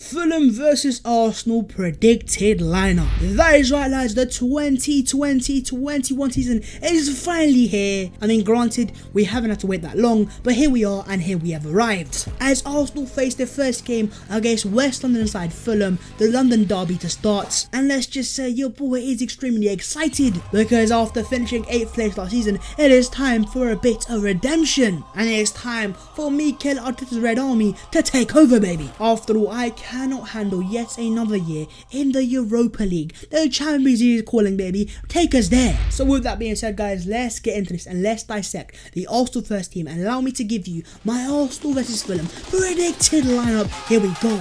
Fulham versus Arsenal predicted lineup. That is right, lads, the 2020-21 season is finally here. I mean, granted, we haven't had to wait that long, but here we are and here we have arrived. As Arsenal face their first game against West London side Fulham, the London derby to start. And let's just say your boy is extremely excited because after finishing 8th place last season, it is time for a bit of redemption. And it is time for Mikel Arteta's Red Army to take over, baby. After all, I cannot handle yet another year in the Europa League. The Champions League is calling, baby. Take us there. So with that being said, guys, let's get into this and let's dissect the Arsenal first team and allow me to give you my Arsenal versus Fulham predicted lineup. Here we go.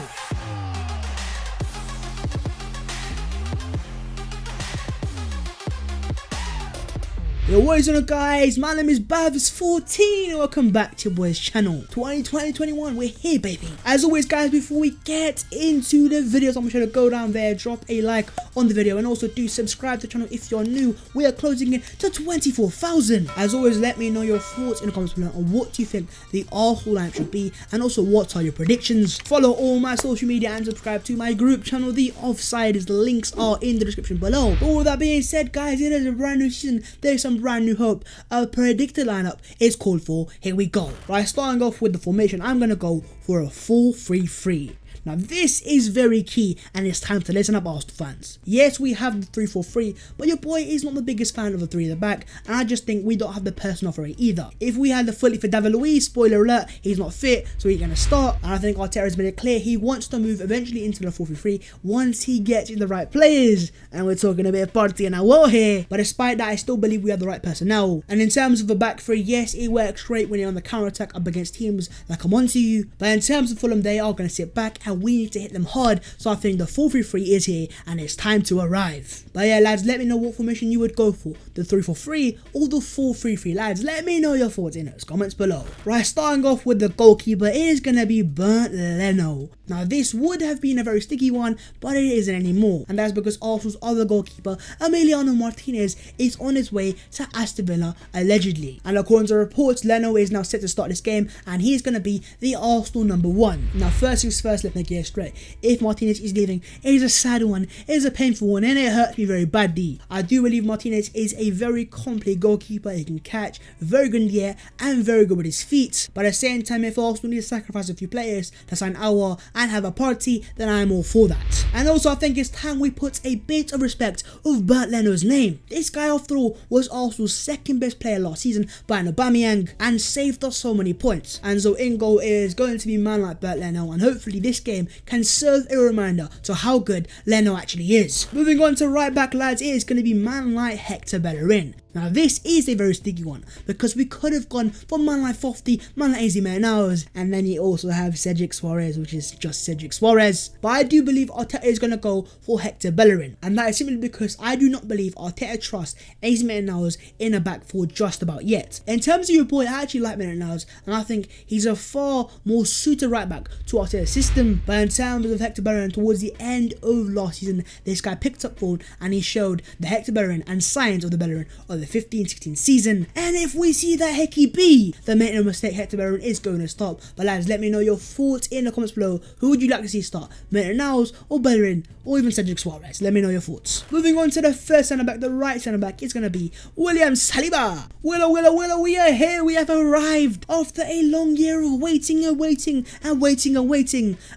Yo, what is up, guys? My name is Babs14 and welcome back to your boys channel. 2020-21, we're here, baby. As always, guys, before we get into the videos, I'm sure to go down there, drop a like on the video, and also do subscribe to the channel if you're new. We are closing in to 24,000. As always, let me know your thoughts in the comments below on what you think the Arsenal lineup should be, and also what are your predictions. Follow all my social media and subscribe to my group channel, The Offsiders. The links are in the description below. But with that being said, guys, it is a brand new season. There's some brand new hope. A predicted lineup is called for. Here we go. Right, starting off with the formation, I'm gonna go for a 4-3-3. Now this is very key and it's time to listen up, Arsenal fans. Yes, we have the 3-4-3, but your boy is not the biggest fan of the 3 at the back, and I just think we don't have the personnel for it either. If we had the fully fit David Luiz, spoiler alert, he's not fit, so he's gonna start, and I think Arteta has made it clear he wants to move eventually into the 4-3-3 once he gets in the right players, and we're talking a bit of party and a war here. But despite that, I still believe we have the right personnel. And in terms of the back 3, yes, it works great when you're on the counter attack up against teams that come onto you, but in terms of Fulham, they are gonna sit back and we need to hit them hard, so I think the 4-3-3 is here and it's time to arrive. But yeah, lads, let me know what formation you would go for, the 3-4-3 or the 4-3-3. Lads, let me know your thoughts in those comments below. Right, starting off with the goalkeeper, it is gonna be Bernd Leno. Now this would have been a very sticky one, but it isn't anymore, and that's because Arsenal's other goalkeeper, Emiliano Martinez, is on his way to Aston Villa allegedly, and according to reports, Leno is now set to start this game and he's gonna be the Arsenal number 1. Now first things first, let's make it straight. If Martinez is leaving, it is a sad one, it is a painful one, and it hurts me very badly. I do believe Martinez is a very complete goalkeeper. He can catch, very good in the air, and very good with his feet. But at the same time, if Arsenal need to sacrifice a few players to sign our and have a party, then I'm all for that. And also, I think it's time we put a bit of respect of Bernd Leno's name. This guy, after all, was Arsenal's second best player last season behind Aubameyang and saved us so many points. And so in goal is going to be man like Bernd Leno, and hopefully this game can serve a reminder to how good Leno actually is. Moving on to right back, lads, it is going to be man like Hector Bellerin. Now this is a very sticky one because we could have gone for man like Fofty, man like AZ Menaos, and then you also have Cedric Soares, which is just Cedric Soares. But I do believe Arteta is going to go for Hector Bellerin, and that is simply because I do not believe Arteta trusts AZ Menaos in a back four just about yet. In terms of your boy, I actually like Menaos, and I think he's a far more suited right back to Arteta's system. But in terms of Hector Bellerin, towards the end of last season, this guy picked up form and he showed the Hector Bellerin and signs of the Bellerin of the 15-16 season. And if we see that Hecky B, then make no mistake, Hector Bellerin is going to start. But lads, let me know your thoughts in the comments below. Who would you like to see start? Menaos or Bellerin or even Cedric Soares? Let me know your thoughts. Moving on to the first centre back, the right centre back is going to be William Saliba. Willow, we are here. We have arrived after a long year of waiting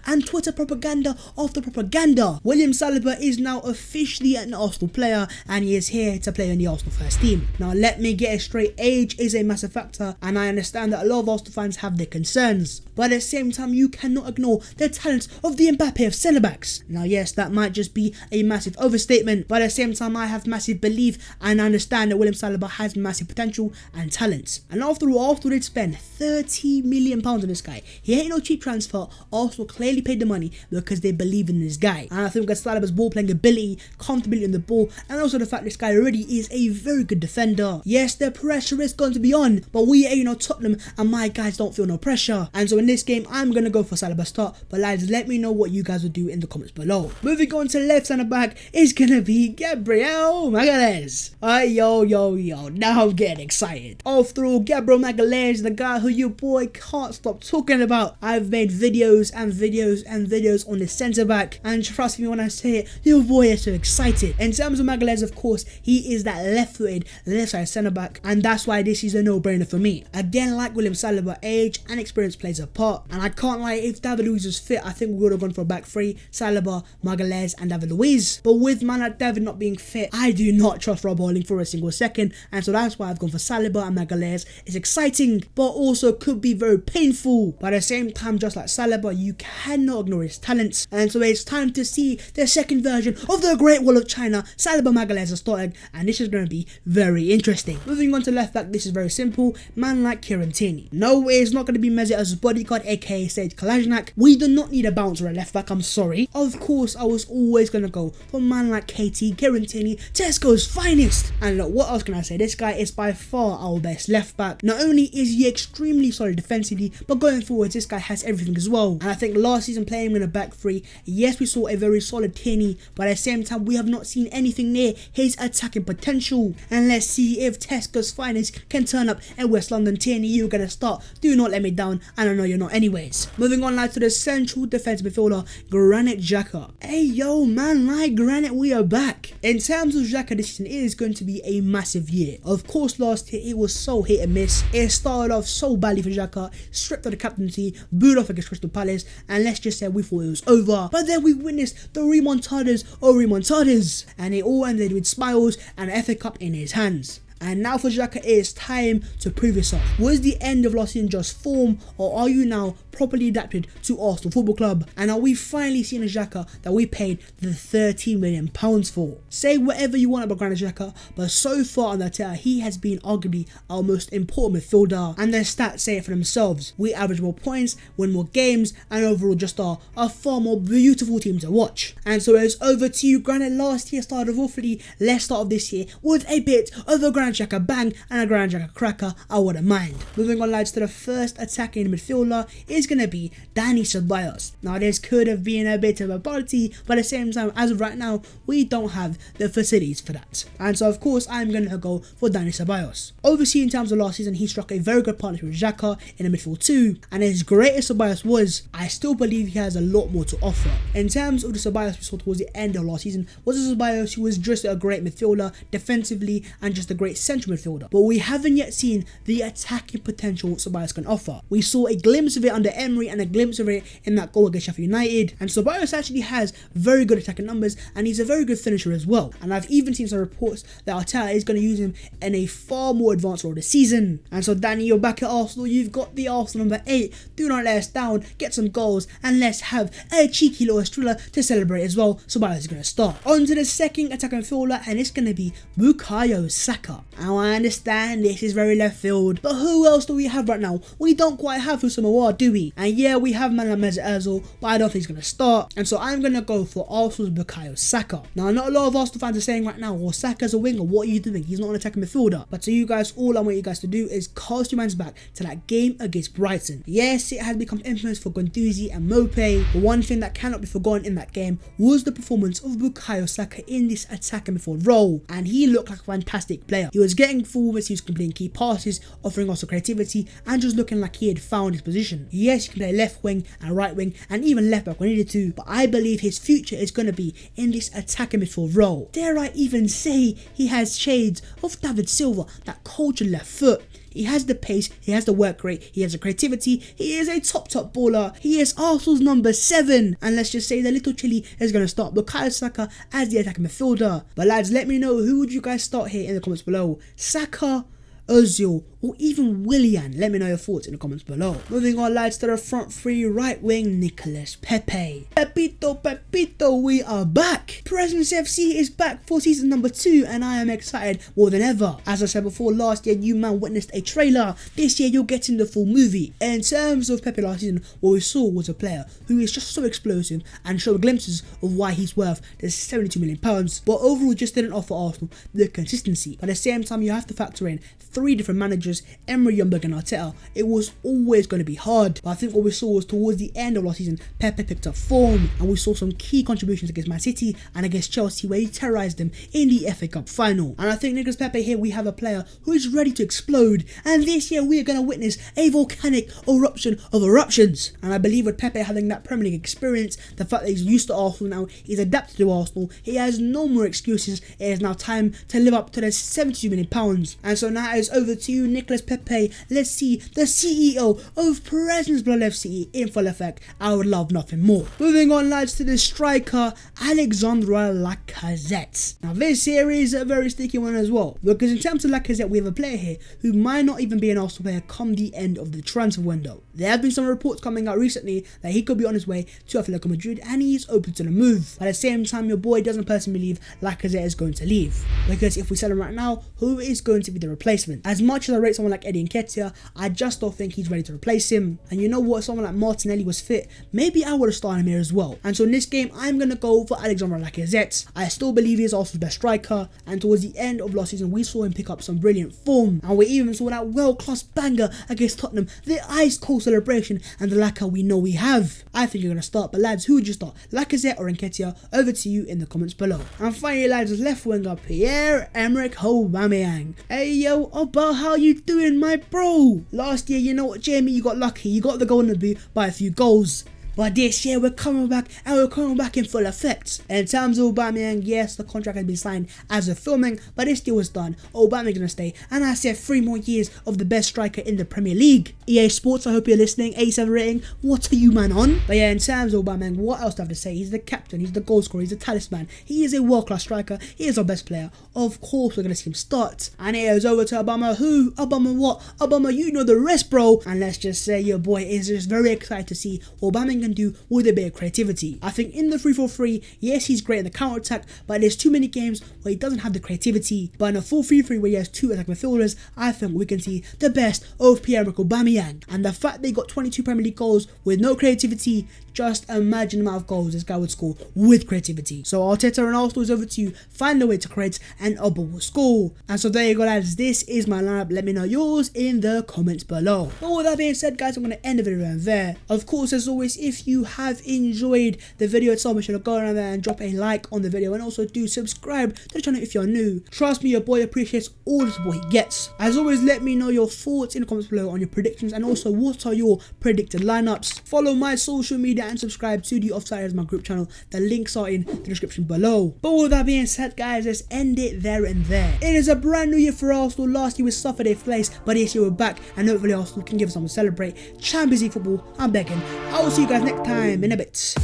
and Twitter propaganda after propaganda. William Saliba is now officially an Arsenal player and he is here to play in the Arsenal first team. Now let me get it straight, age is a massive factor and I understand that a lot of Arsenal fans have their concerns, but at the same time you cannot ignore the talents of the Mbappe of centre backs. Now yes, that might just be a massive overstatement, but at the same time I have massive belief and I understand that William Saliba has massive potential and talent. And after all, Arsenal did spend £30 million on this guy. He ain't no cheap transfer. Arsenal clearly paid the money because they believe in this guy, and I think that Saliba's ball playing ability, comfortability on the ball, and also the fact this guy already is a very good good defender. Yes, the pressure is going to be on, but we ain't no Tottenham and my guys don't feel no pressure. And so in this game, I'm going to go for Saliba start, but lads, let me know what you guys will do in the comments below. Moving on to left centre back is going to be Gabriel Magalhaes. Yo, now I'm getting excited. After all, Gabriel Magalhaes, the guy who your boy can't stop talking about. I've made videos and videos on the centre back, and trust me when I say it, your boy is so excited. In terms of Magalhaes, of course, he is that left-footed, left-side centre back, and that's why this is a no-brainer for me. Again, like William Saliba, age and experience plays a part, and I can't lie, if David Luiz was fit, I think we would have gone for a back three: Saliba, Magalhaes and David Luiz. But with man like David not being fit, I do not trust Rob Holding for a single second, and so that's why I've gone for Saliba and Magalhaes. It's exciting, but also could be very painful. But at the same time, just like Saliba, you cannot ignore his talents, and so it's time to see the second version of the Great Wall of China. Saliba, Magalhaes are starting, and this is going to be very interesting. Moving on to left back, this is very simple. Man like Kieran Tierney. No, it's not going to be Mesut's bodyguard, aka Sage Kalajnak. We do not need a bouncer at left back, I'm sorry. Of course, I was always going to go for man like KT, Kieran Tierney, Tesco's finest. And look, what else can I say? This guy is by far our best left back. Not only is he extremely solid defensively, but going forwards, this guy has everything as well. And I think last season playing in a back three, yes, we saw a very solid Tierney, but at the same time, we have not seen anything near his attacking potential. And let's see if Tesco's finest can turn up in West London. Tierney, you're going to start. Do not let me down, and I know you're not anyways. Moving on now to the central defensive midfielder, Granit Xhaka. Hey yo, man like Granit, we are back. In terms of Xhaka this season, it is going to be a massive year. Of course, last year it was so hit and miss. It started off so badly for Xhaka, stripped of the captaincy, booed off against Crystal Palace, and let's just say we thought it was over. But then we witnessed the remontadas of remontadas, and it all ended with Ceballos and an FA Cup in his hands. And now for Jacko, it is time to prove yourself. Was the end of last season just form, or are you now properly adapted to Arsenal Football Club? And are we finally seeing a Jacko that we paid the £13 million for? Say whatever you want about Granit Xhaka, but so far on the tour, he has been arguably our most important midfielder. And their stats say it for themselves. We average more points, win more games, and overall just are a far more beautiful team to watch. And so it's over to you. Granit last year started awfully. Let's start off this year with a bit of a Granit Xhaka bang and a Granit Xhaka cracker. I wouldn't mind. Moving on, lads, to the first attacking midfielder is going to be Dani Ceballos. Now, this could have been a bit of a party, but at the same time, as of right now, we don't have the facilities for that. And so, of course, I'm going to go for Dani Ceballos. Obviously, in terms of last season, he struck a very good partnership with Jacko in the midfield too. And as great as Ceballos was, I still believe he has a lot more to offer. In terms of the Ceballos we saw towards the end of last season, was a Ceballos who was just a great midfielder defensively and just a great central midfielder. But we haven't yet seen the attacking potential Ceballos can offer. We saw a glimpse of it under Emery and a glimpse of it in that goal against Sheffield United. And Ceballos actually has very good attacking numbers, and he's a very good finisher as well. And I've even seen some reports that Arteta is going to use him in a far more advanced role this season. And so, Danny, you're back at Arsenal. You've got the Arsenal number 8. Do not let us down. Get some goals, and let's have a cheeky little Estrella to celebrate as well. Ceballos is going to start. On to the second attacking midfielder, and it's going to be Bukayo Saka. Now, I understand this is very left field, but who else do we have right now? We don't quite have Houssem Aouar, do we? And yeah, we have man like Mesut Ozil, but I don't think he's going to start. And so I'm going to go for Arsenal's Bukayo Saka. Now, not a lot of Arsenal fans are saying right now, well, Saka's a winger, what are you doing? He's not an attacking midfielder. But to you guys, all I want you guys to do is cast your minds back to that game against Brighton. Yes, it has become infamous for Guendouzi and Mope, but one thing that cannot be forgotten in that game was the performance of Bukayo Saka in this attacking midfield role. And he looked like a fantastic player. He was getting forwards, he was completing key passes, offering also creativity, and just looking like he had found his position. Yes, he can play left wing and right wing, and even left back when needed to, but I believe his future is going to be in this attacking midfield role. Dare I even say he has shades of David Silva, that cultured left foot. He has the pace, he has the work rate, he has the creativity, he is a top baller, he is Arsenal's number 7, and let's just say the little chili is going to start Bukayo Saka as the attacking midfielder. But lads, let me know, who would you guys start here in the comments below? Saka Ozil, or even Willian? Let me know your thoughts in the comments below. Moving on, lads, to the front three, right wing Nicolas Pepe. Pepito, we are back. Presence FC is back for season number 2, and I am excited more than ever. As I said before, last year you man witnessed a trailer. This year you're getting the full movie. In terms of Pepe last season, what we saw was a player who is just so explosive and showed glimpses of why he's worth the £72 million, but overall just didn't offer Arsenal the consistency. But at the same time, you have to factor in 3 different managers, Emery, Youngberg and Arteta. It was always going to be hard, but I think what we saw was towards the end of last season, Pepe picked up form, and we saw some key contributions against Man City and against Chelsea, where he terrorised them in the FA Cup final. And I think Nicolas Pepe here, we have a player who is ready to explode, and this year we are going to witness a volcanic eruption of eruptions. And I believe with Pepe having that Premier League experience, the fact that he's used to Arsenal now, he's adapted to Arsenal, he has no more excuses. It is now time to live up to the £72 million. And so now it's over to you, Nicolas Pepe. Let's see the CEO of Presence FC in full effect. I would love nothing more. Moving on, lads, to the striker Alexandre Lacazette. Now this here is a very sticky one as well, because in terms of Lacazette, we have a player here who might not even be an Arsenal player come the end of the transfer window. There have been some reports coming out recently that he could be on his way to Atletico Madrid, and he is open to the move. But at the same time, your boy doesn't personally believe Lacazette is going to leave, because if we sell him right now, who is going to be the replacement? As much as I rate someone like Eddie Nketiah, I just don't think he's ready to replace him. And you know what, someone like Martinelli was fit, maybe I would have started him here as well. And so in this game, I'm going to go for Alexandre Lacazette. I still believe he is Arsenal's best striker, and towards the end of last season, we saw him pick up some brilliant form, and we even saw that world-class banger against Tottenham, the ice-cold celebration, and the lacquer we know we have. I think you're going to start, but lads, who would you start, Lacazette or Nketiah? Over to you in the comments below. And finally, lads, left winger Pierre-Emerick Aubameyang. Hey yo, Oba, how you doing, my bro? Last year, you know what, Jamie, you got lucky. You got the golden boot by a few goals. But this year we're coming back, and we're coming back in full effect. In terms of Aubameyang, yes, the contract has been signed as of filming, but this deal was done. Aubameyang's gonna stay, and I said 3 more years of the best striker in the Premier League. EA Sports, I hope you're listening. 87 rating, what are you man on? But yeah, in terms of Aubameyang, what else do I have to say? He's the captain, he's the goal scorer, he's the talisman. He is a world-class striker. He is our best player. Of course, we're gonna see him start. And it is over to Obama. Who? Obama what? Obama, you know the rest, bro. And let's just say your boy is just very excited to see what Aubameyang can do with a bit of creativity. I think in the 3-4-3, yes, he's great in the counter attack, but there's too many games where he doesn't have the creativity. But in a 4-3-3 where he has 2 attack midfielders, I think we can see the best of Pierre-Emerick Aubameyang. And the fact they got 22 Premier League goals with no creativity, just imagine the amount of goals this guy would score with creativity. So Arteta and Arsenal is over to you. Find a way to create, and Oba will score. And so there you go, lads. This is my lineup. Let me know yours in the comments below. But with that being said, guys, I'm going to end the video around there. Of course, as always, if you have enjoyed the video itself, make sure to go around there and drop a like on the video, and also do subscribe to the channel if you're new. Trust me, your boy appreciates all the support he gets. As always, let me know your thoughts in the comments below on your predictions, and also what are your predicted lineups. Follow my social media and subscribe to The Offsiders, my group channel. The links are in the description below. But with that being said, guys, let's end it there and there. It is a brand new year for Arsenal. Last year we suffered a place, but this year we're back, and hopefully Arsenal can give us something to celebrate. Champions League football, I'm begging. I will see you guys next time in a bit.